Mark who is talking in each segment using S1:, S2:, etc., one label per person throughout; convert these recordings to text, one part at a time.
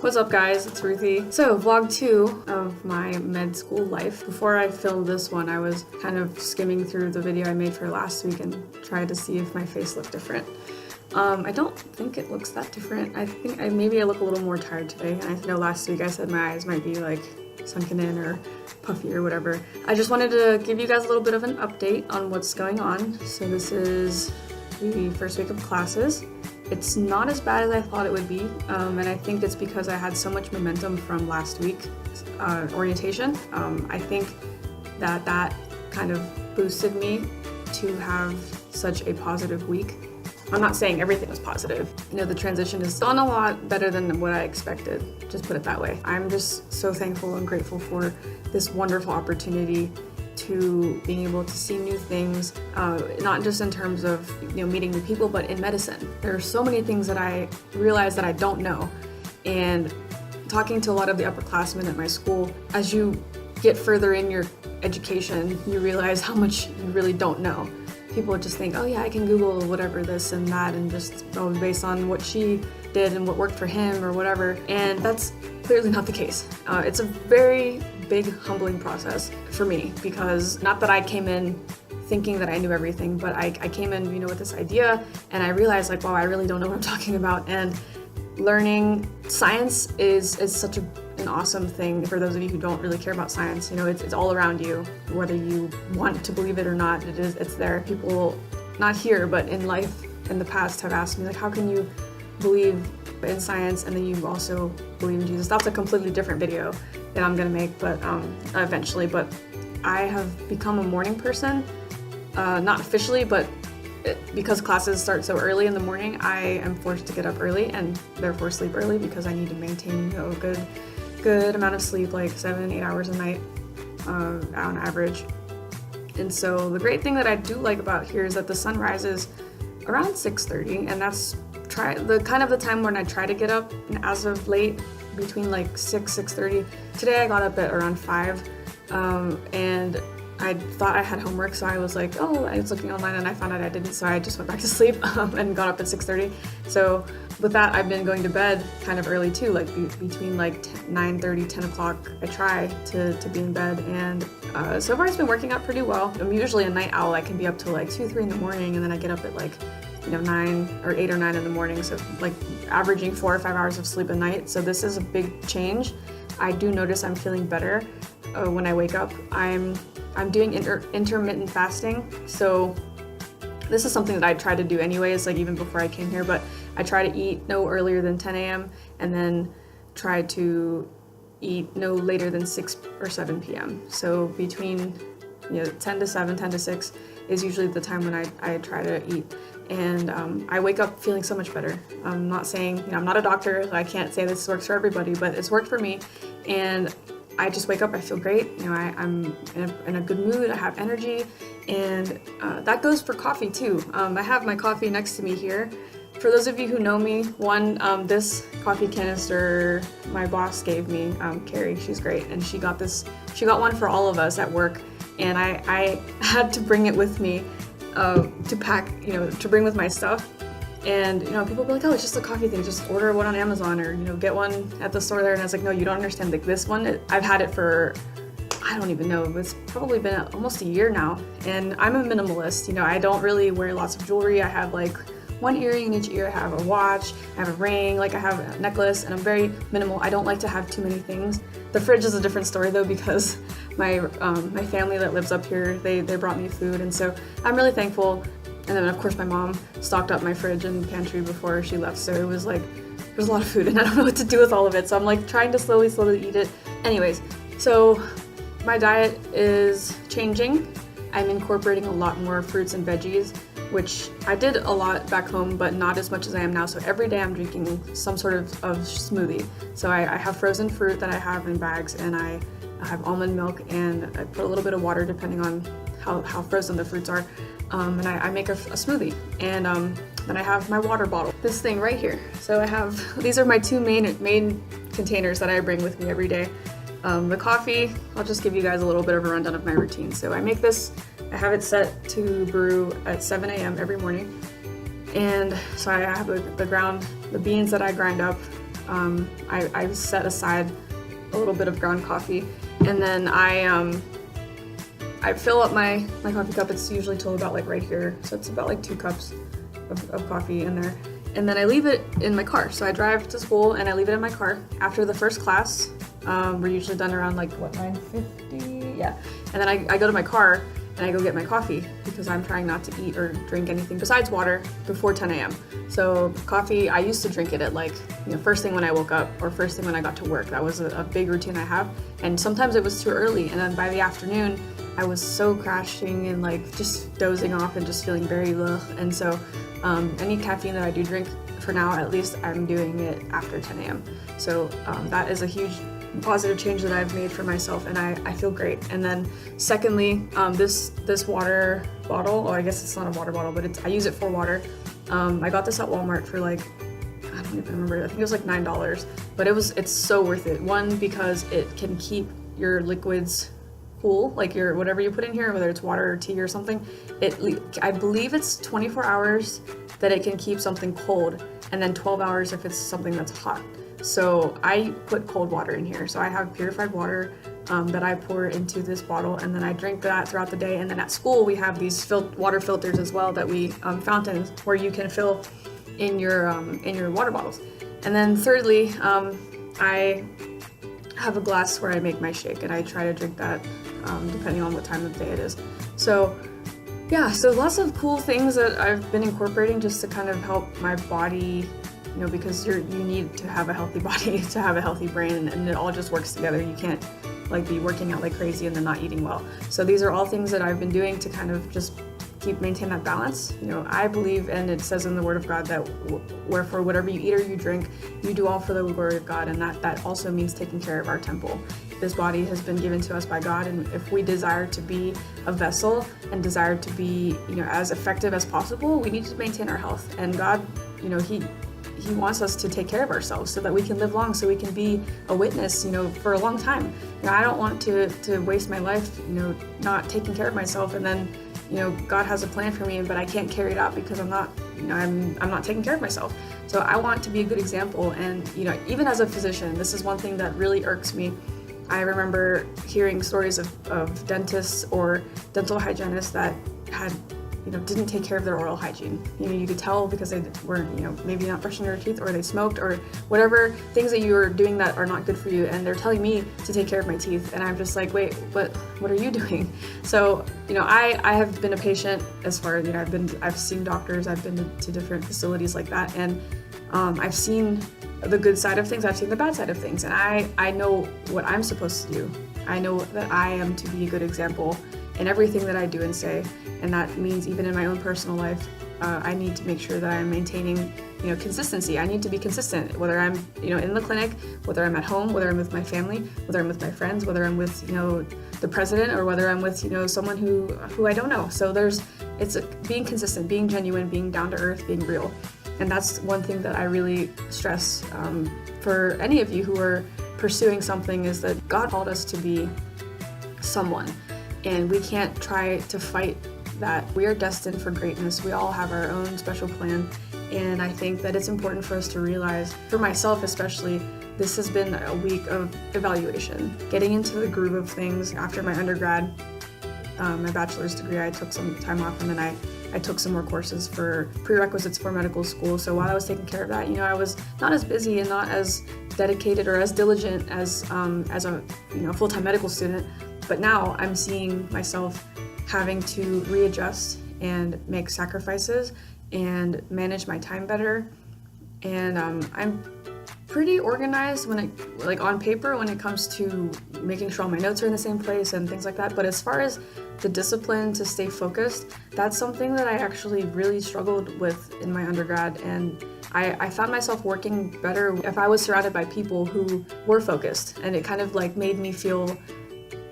S1: What's up guys, it's Ruthie. So vlog 2 of my med school life. Before I filmed this one, I was kind of skimming through the video I made for last week and tried to see if my face looked different. I don't think it looks that different. I think maybe I look a little more tired today. And I know last week I said my eyes might be like sunken in or puffy or whatever. I just wanted to give you guys a little bit of an update on what's going on. So this is the first week of classes. It's not as bad as I thought it would be, and I think it's because I had so much momentum from last week's orientation. I think that kind of boosted me to have such a positive week. I'm not saying everything was positive. You know, the transition has gone a lot better than what I expected, just put it that way. I'm just so thankful and grateful for this wonderful opportunity to being able to see new things, not just in terms of meeting new people, but in medicine. There are so many things that I realize that I don't know, and talking to a lot of the upperclassmen at my school, as you get further in your education, you realize how much you really don't know. People just think, oh yeah, I can Google whatever this and that and just go based on what she did and what worked for him or whatever, and that's clearly not the case. It's a very big humbling process for me, because not that I came in thinking that I knew everything, but I came in with this idea, and I realized like, wow, I really don't know what I'm talking about. And learning science is such an awesome thing for those of you who don't really care about science. It's all around you, whether you want to believe it or not. It's there. People, not here but in life in the past, have asked me like, how can you believe in science and then you also believe in Jesus? That's a completely different video that I'm gonna make, but eventually. But I have become a morning person, not officially, but because classes start so early in the morning, I am forced to get up early and therefore sleep early, because I need to maintain a good amount of sleep, like 7-8 hours a night on average. And so the great thing that I do like about here is that the sun rises around 6:30, and that's the time when I try to get up. And as of late, between like 6:30. Today I got up at around 5, and I thought I had homework, so I was like, oh, I was looking online and I found out I didn't, so I just went back to sleep and got up at 6:30. So with that, I've been going to bed kind of early too, like between like 9:30, 10 o'clock. I try to be in bed, and so far it's been working out pretty well. I'm usually a night owl. I can be up till like 2, 3 in the morning, and then I get up at like 9 or 8 or 9 in the morning, so like averaging 4 or 5 hours of sleep a night. So this is a big change. I do notice I'm feeling better when I wake up. I'm doing intermittent fasting, so this is something that I try to do anyways, like even before I came here, but I try to eat no earlier than 10 a.m. and then try to eat no later than 6 or 7 p.m. So between 10 to 7, 10 to 6 is usually the time when I try to eat. And I wake up feeling so much better. I'm not saying, I'm not a doctor, so I can't say this works for everybody, but it's worked for me. And I just wake up, I feel great. I'm in a good mood, I have energy, and that goes for coffee too. I have my coffee next to me here. For those of you who know me, this coffee canister my boss gave me, Carrie, she's great, and she got one for all of us at work, and I had to bring it with me to pack, to bring with my stuff. And people be like, oh, it's just a coffee thing, just order one on Amazon or get one at the store there. And I was like, no, you don't understand. Like this one, I've had it for, I don't even know, it's probably been almost a year now. And I'm a minimalist. I don't really wear lots of jewelry. I have like one earring in each ear. I have a watch, I have a ring, like I have a necklace, and I'm very minimal. I don't like to have too many things. The fridge is a different story though, because my family that lives up here, they brought me food, and so I'm really thankful. And then of course my mom stocked up my fridge and pantry before she left, so it was like, there's a lot of food and I don't know what to do with all of it, so I'm like trying to slowly eat it. Anyways, so my diet is changing. I'm incorporating a lot more fruits and veggies, which I did a lot back home, but not as much as I am now. So every day I'm drinking some sort of smoothie. So I have frozen fruit that I have in bags, and I have almond milk, and I put a little bit of water depending on how frozen the fruits are. And I make a smoothie, and then I have my water bottle, this thing right here. So I have, these are my two main containers that I bring with me every day. The coffee, I'll just give you guys a little bit of a rundown of my routine. So I make this, I have it set to brew at 7 a.m. every morning. And so I have the beans that I grind up, I set aside a little bit of ground coffee, and then I fill up my coffee cup. It's usually till about like right here, so it's about like 2 cups of coffee in there. And then I leave it in my car. So I drive to school and I leave it in my car. After the first class, we're usually done around like 9:50? Yeah. And then I go to my car and I go get my coffee because I'm trying not to eat or drink anything besides water before 10 a.m. So coffee, I used to drink it at like, first thing when I woke up or first thing when I got to work. That was a big routine I have. And sometimes it was too early. And then by the afternoon, I was so crashing and like just dozing off and just feeling very ugh. And so any caffeine that I do drink, for now at least, I'm doing it after 10 a.m. So that is a huge positive change that I've made for myself, and I feel great. And then secondly, this water bottle, or I guess it's not a water bottle, but I use it for water. I got this at Walmart for like, I don't even remember, I think it was like $9, but it's so worth it. One, because it can keep your liquids cool, like your whatever you put in here, whether it's water or tea or something. I believe it's 24 hours that it can keep something cold, and then 12 hours if it's something that's hot. So I put cold water in here. So I have purified water that I pour into this bottle, and then I drink that throughout the day. And then at school we have these water filters as well that we fountains where you can fill in your water bottles. And then thirdly, I have a glass where I make my shake, and I try to drink that depending on what time of day it is. So yeah, so lots of cool things that I've been incorporating just to kind of help my body, because you need to have a healthy body to have a healthy brain, and it all just works together. You can't like be working out like crazy and then not eating well. So these are all things that I've been doing to kind of just maintain that balance. I believe, and it says in the Word of God that wherefore whatever you eat or you drink, you do all for the glory of God, and that also means taking care of our temple. This body has been given to us by God, and if we desire to be a vessel and desire to be, as effective as possible, we need to maintain our health. And God, He wants us to take care of ourselves so that we can live long, so we can be a witness, for a long time. I don't want to waste my life, not taking care of myself, and then, God has a plan for me, but I can't carry it out because I'm not, I'm not taking care of myself. So I want to be a good example. And, even as a physician, this is one thing that really irks me. I remember hearing stories of dentists or dental hygienists that had, didn't take care of their oral hygiene. You could tell because they weren't, maybe not brushing their teeth, or they smoked, or whatever things that you are doing that are not good for you. And they're telling me to take care of my teeth, and I'm just like, wait, what are you doing? So, I have been a patient as far as, I've seen doctors, I've been to different facilities like that, and I've seen the good side of things, I've seen the bad side of things, and I know what I'm supposed to do. I know that I am to be a good example in everything that I do and say, and that means even in my own personal life, I need to make sure that I'm maintaining, consistency. I need to be consistent, whether I'm, in the clinic, whether I'm at home, whether I'm with my family, whether I'm with my friends, whether I'm with, the president, or whether I'm with, someone who I don't know. So being consistent, being genuine, being down to earth, being real. And that's one thing that I really stress for any of you who are pursuing something, is that God called us to be someone, and we can't try to fight that. We are destined for greatness. We all have our own special plan, and I think that it's important for us to realize, for myself especially, this has been a week of evaluation, getting into the groove of things. After my undergrad, my bachelor's degree, I took some time off, and then I took some more courses for prerequisites for medical school. So while I was taking care of that, I was not as busy and not as dedicated or as diligent as a full-time medical student. But now I'm seeing myself having to readjust and make sacrifices and manage my time better. And I'm pretty organized on paper when it comes to making sure all my notes are in the same place and things like that. But as far as the discipline to stay focused, that's something that I actually really struggled with in my undergrad. And I found myself working better if I was surrounded by people who were focused, and it kind of made me feel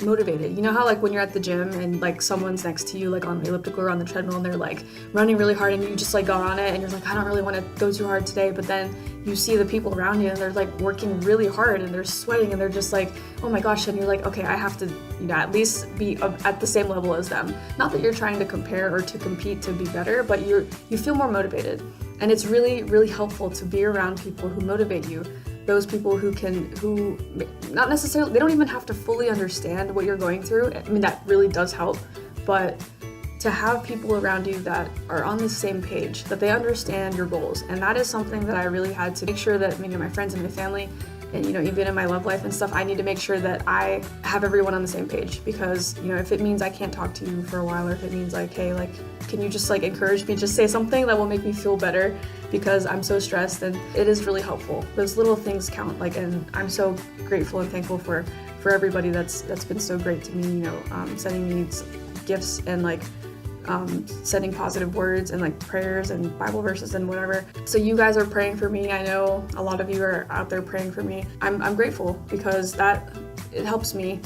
S1: motivated. You know how when you're at the gym and someone's next to you on the elliptical or on the treadmill, and they're running really hard, and you just got on it and you're I don't really want to go too hard today, but then you see the people around you and they're working really hard and they're sweating and they're just oh my gosh, and you're okay, I have to at least be at the same level as them. Not that you're trying to compare or to compete to be better, but you feel more motivated. And it's really, really helpful to be around people who motivate you. those people who not necessarily, they don't even have to fully understand what you're going through. I mean, that really does help, but to have people around you that are on the same page, that they understand your goals. And that is something that I really had to make sure that, my friends and my family, and even in my love life and stuff, I need to make sure that I have everyone on the same page, because if it means I can't talk to you for a while, or if it means hey, can you just encourage me, just say something that will make me feel better, because I'm so stressed. And it is really helpful. Those little things count, and I'm so grateful and thankful for everybody that's been so great to me, sending me gifts and sending positive words and prayers and Bible verses and whatever. So you guys are praying for me. I know a lot of you are out there praying for me. I'm grateful, because it helps me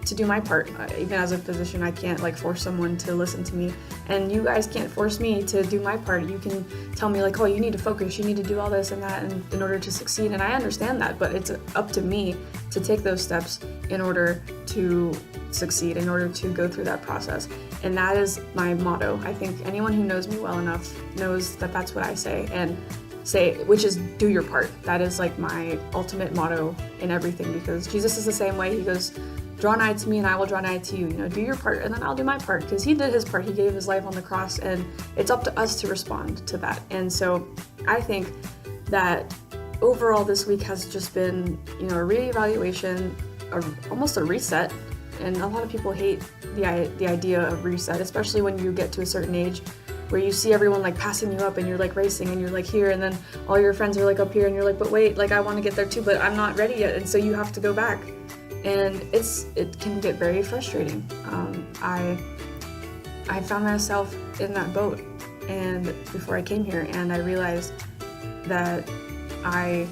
S1: to do my part. Even as a physician, I can't force someone to listen to me, and you guys can't force me to do my part. You can tell me oh, you need to focus, you need to do all this and that in order to succeed, and I understand that, but it's up to me to take those steps in order to succeed, in order to go through that process. And that is my motto. I think anyone who knows me well enough knows that that's what I say, which is do your part. That is my ultimate motto in everything, because Jesus is the same way. He goes, draw nigh to me and I will draw nigh to you. Do your part and then I'll do my part, because he did his part. He gave his life on the cross, and it's up to us to respond to that. And so I think that overall this week has just been, a reevaluation, almost a reset. And a lot of people hate the idea of reset, especially when you get to a certain age where you see everyone passing you up and you're racing and you're here, and then all your friends are up here and you're but wait, I want to get there too, but I'm not ready yet. And so you have to go back. And it can get very frustrating. I found myself in that boat and before I came here, and I realized that I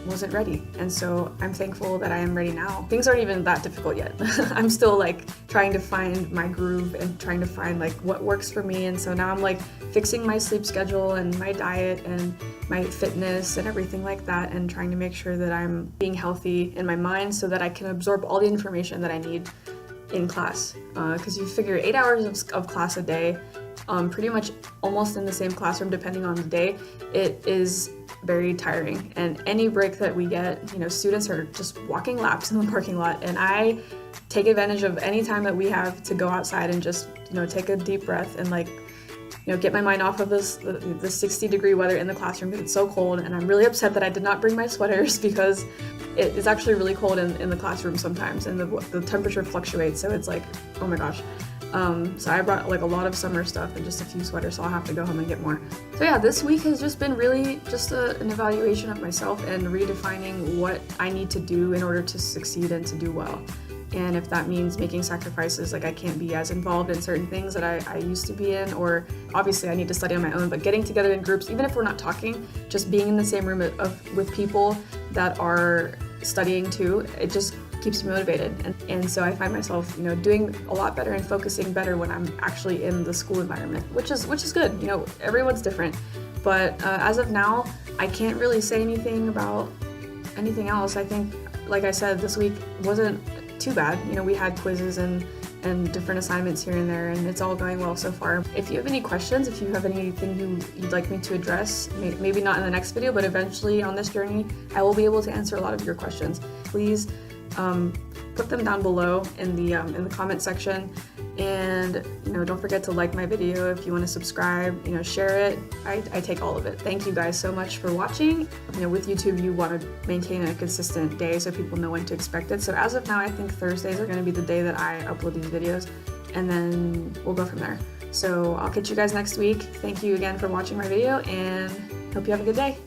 S1: wasn't ready. And so I'm thankful that I am ready now. Things aren't even that difficult yet. I'm still trying to find my groove and trying to find what works for me. And so now I'm fixing my sleep schedule and my diet and my fitness and everything like that, and trying to make sure that I'm being healthy in my mind so that I can absorb all the information that I need in class. Because you figure 8 hours of class a day, pretty much almost in the same classroom depending on the day, it is very tiring. And any break that we get, students are just walking laps in the parking lot, and I take advantage of any time that we have to go outside and just take a deep breath and get my mind off of the 60-degree weather in the classroom, because it's so cold. And I'm really upset that I did not bring my sweaters, because it is actually really cold in the classroom sometimes, and the temperature fluctuates, so it's oh my gosh. So I brought a lot of summer stuff and just a few sweaters, so I'll have to go home and get more. So yeah, this week has just been really just an evaluation of myself and redefining what I need to do in order to succeed and to do well. And if that means making sacrifices, I can't be as involved in certain things that I used to be in, or obviously I need to study on my own, but getting together in groups, even if we're not talking, just being in the same room with people that are studying too, it just keeps me motivated. And so I find myself, doing a lot better and focusing better when I'm actually in the school environment, which is good. Everyone's different. But as of now, I can't really say anything about anything else. I think, like I said, this week wasn't too bad. We had quizzes and different assignments here and there, and it's all going well so far. If you have any questions, if you have anything you'd like me to address, maybe not in the next video, but eventually on this journey, I will be able to answer a lot of your questions. Please put them down below in the comment section, and don't forget to like my video. If you want to subscribe, share it. I take all of it. Thank you guys so much for watching. With YouTube, you want to maintain a consistent day so people know when to expect it. So as of now, I think Thursdays are going to be the day that I upload these videos, and then we'll go from there. So I'll catch you guys next week. Thank you again for watching my video, and hope you have a good day.